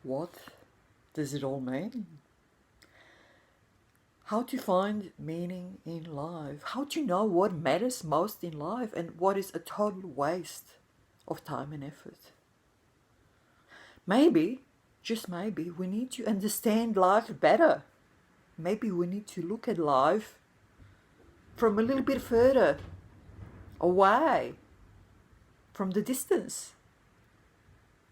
What does it all mean? How to find meaning in life? How to know what matters most in life and what is a total waste of time and effort? Maybe, just maybe, we need to understand life better. Maybe we need to look at life from a little bit further away from the distance.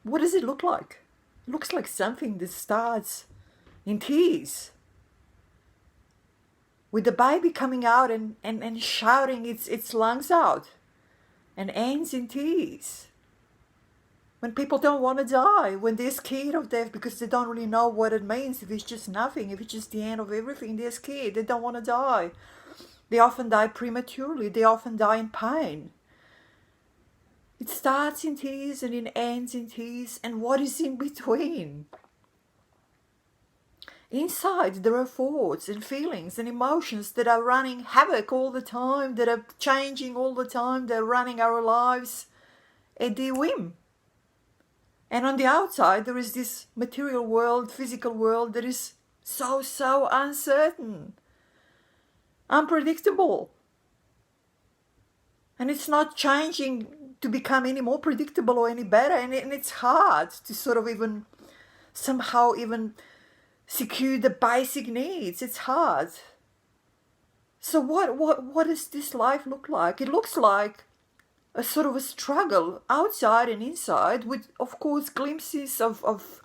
What does it look like? It looks like something that starts in tears, with the baby coming out and shouting its lungs out, and ends in tears. When people don't want to die, when they're scared of death because they don't really know what it means, if it's just nothing, if it's just the end of everything, they're scared, they don't want to die. They often die prematurely, they often die in pain. It starts in tears and it ends in tears, and what is in between? Inside there are thoughts and feelings and emotions that are running havoc all the time, that are changing all the time, they're running our lives at their whim. And on the outside there is this material world, physical world that is so uncertain, unpredictable. And it's not changing to become any more predictable or any better, and it's hard to sort of even somehow even secure the basic needs. It's hard. So what does this life look like? It looks like a sort of a struggle outside and inside, with of course glimpses of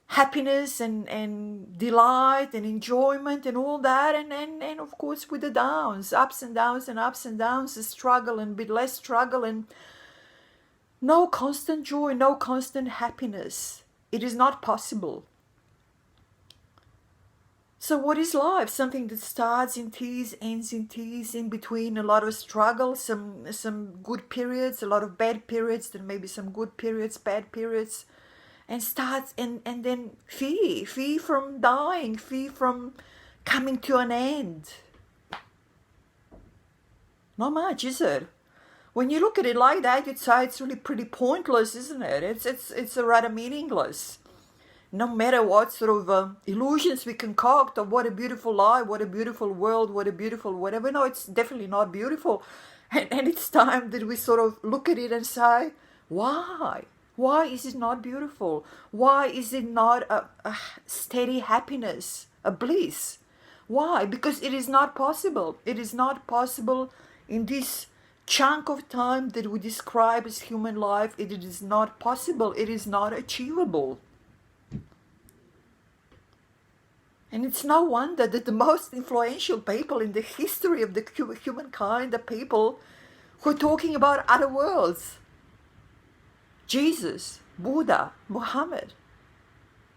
happiness and delight and enjoyment and all that, and of course with the downs, ups and downs and ups and downs, the struggle and a bit less struggle, and no constant joy, no constant happiness. It is not possible. So what is life? Something that starts in tears, ends in tears, in between a lot of struggle, some good periods, a lot of bad periods, then maybe some good periods, bad periods, and starts and then fear from dying, fear from coming to an end. Not much, is it? When you look at it like that, you'd say it's really pretty pointless, isn't it? It's rather meaningless. No matter what sort of illusions we concoct of what a beautiful life, what a beautiful world, what a beautiful whatever. No, it's definitely not beautiful. And it's time that we sort of look at it and say, why? Why is it not beautiful? Why is it not a steady happiness, a bliss? Why? Because it is not possible. It is not possible in this chunk of time that we describe as human life. It is not possible. It is not achievable. And it's no wonder that the most influential people in the history of the humankind are people who are talking about other worlds. Jesus, Buddha, Muhammad,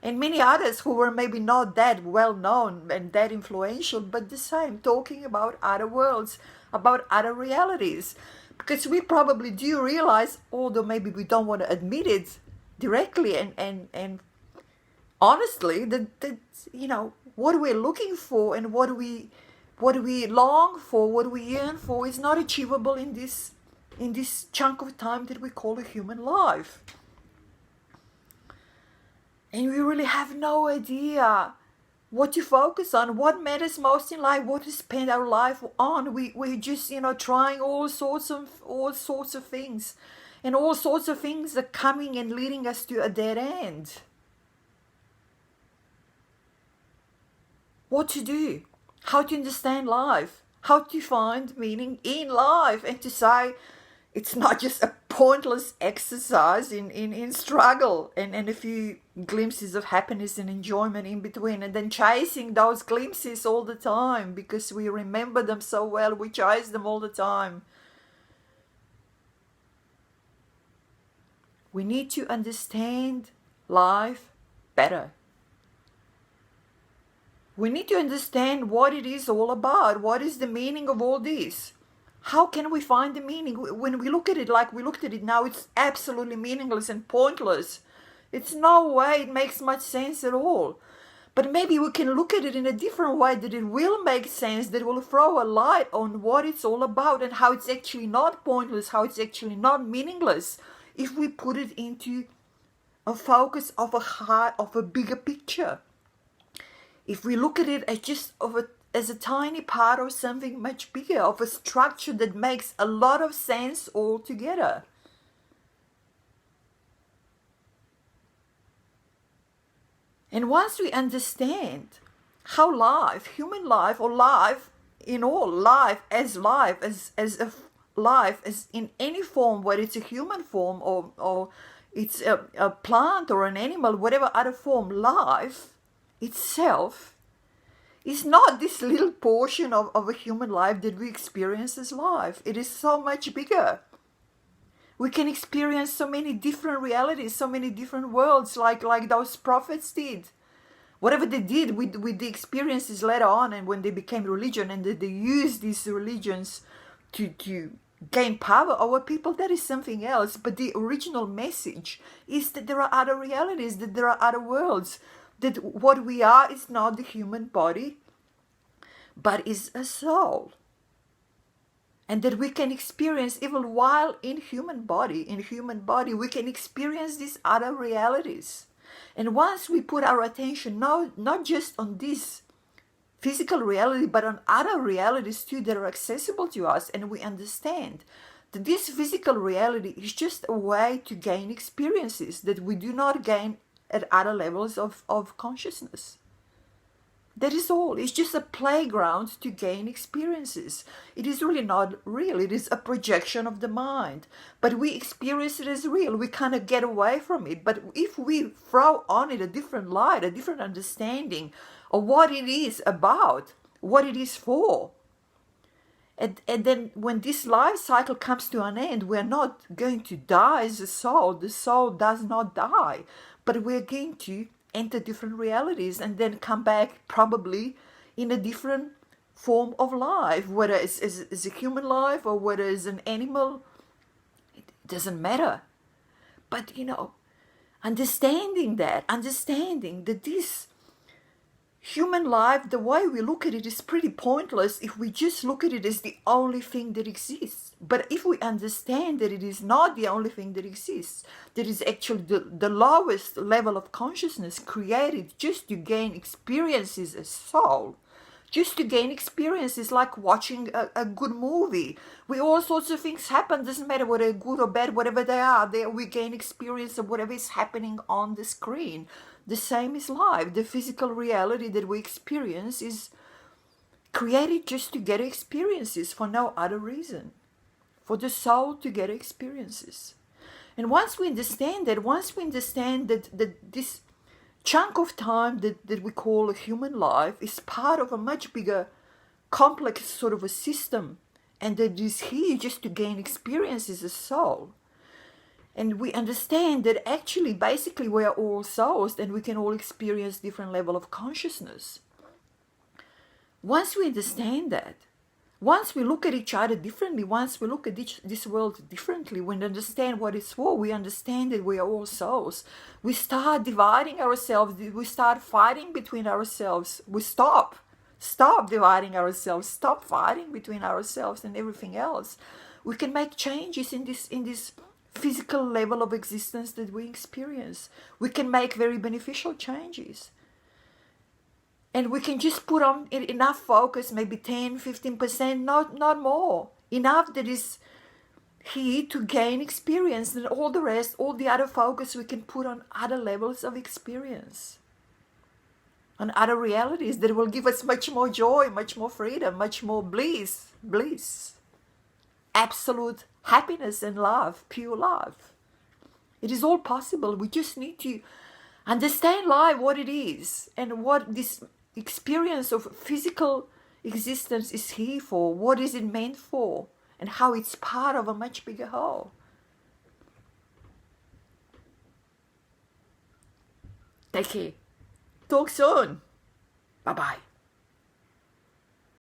and many others who were maybe not that well known and that influential, but the same, talking about other worlds, about other realities. Because we probably do realize, although maybe we don't want to admit it directly and honestly, that you know, what we're looking for and what we long for, what we yearn for, is not achievable in this chunk of time that we call a human life. And we really have no idea what to focus on, what matters most in life, what to spend our life on. We're just, trying all sorts of things, and all sorts of things are coming and leading us to a dead end. What to do, how to understand life, how to find meaning in life, and to say it's not just a pointless exercise in struggle and a few glimpses of happiness and enjoyment in between, and then chasing those glimpses all the time because we remember them so well, we chase them all the time. We need to understand life better. We need to understand what it is all about. What is the meaning of all this? How can we find the meaning? When we look at it like we looked at it now, it's absolutely meaningless and pointless. It's no way it makes much sense at all. But maybe we can look at it in a different way, that it will make sense, that will throw a light on what it's all about and how it's actually not pointless, how it's actually not meaningless, if we put it into a focus of a heart, of a bigger picture. If we look at it as just as a tiny part of something much bigger, of a structure that makes a lot of sense altogether. And once we understand how life, human life, or life in all, life as a life as in any form, whether it's a human form or it's a plant or an animal, whatever other form, life itself is not this little portion of a human life that we experience as life. It is so much bigger. We can experience so many different realities, so many different worlds, like those prophets did. Whatever they did with the experiences later on, and when they became religion, and they used these religions to gain power over people, that is something else. But the original message is that there are other realities, that there are other worlds, that what we are is not the human body, but is a soul. And that we can experience, even while in human body, we can experience these other realities. And once we put our attention not just on this physical reality, but on other realities too that are accessible to us, and we understand that this physical reality is just a way to gain experiences that we do not gain at other levels of consciousness. That is all. It's just a playground to gain experiences. It is really not real. It is a projection of the mind. But we experience it as real. We kind of get away from it. But if we throw on it a different light, a different understanding of what it is about, what it is for, and then when this life cycle comes to an end, we're not going to die as a soul. The soul does not die. But we're going to enter different realities and then come back probably in a different form of life, whether it's a human life or whether it's an animal. It doesn't matter. But understanding that this human life, the way we look at it, is pretty pointless if we just look at it as the only thing that exists. But if we understand that it is not the only thing that exists, that is actually the lowest level of consciousness created just to gain experiences as soul, just to gain experiences like watching a good movie. All sorts of things happen, doesn't matter whether they're good or bad, whatever they are, we gain experience of whatever is happening on the screen. The same is life. The physical reality that we experience is created just to get experiences for no other reason. For the soul to get experiences. And once we understand that this chunk of time that we call a human life is part of a much bigger, complex sort of a system, and that is here just to gain experiences as soul. And we understand that actually, basically, we are all souls and we can all experience different level of consciousness. Once we understand that, once we look at each other differently, once we look at this world differently, we understand what it's for, we understand that we are all souls. We start dividing ourselves, we start fighting between ourselves. We stop dividing ourselves, stop fighting between ourselves and everything else. We can make changes in this physical level of existence that we experience. We can make very beneficial changes. And we can just put on enough focus, maybe 10-15%, not more. Enough that is here to gain experience, and all the rest, all the other focus we can put on other levels of experience. On other realities that will give us much more joy, much more freedom, much more bliss. Absolute happiness and love, pure love. It is all possible. We just need to understand life, what it is, and what this experience of physical existence is here for, what is it meant for, and how it's part of a much bigger whole. Take care. Talk soon. Bye-bye.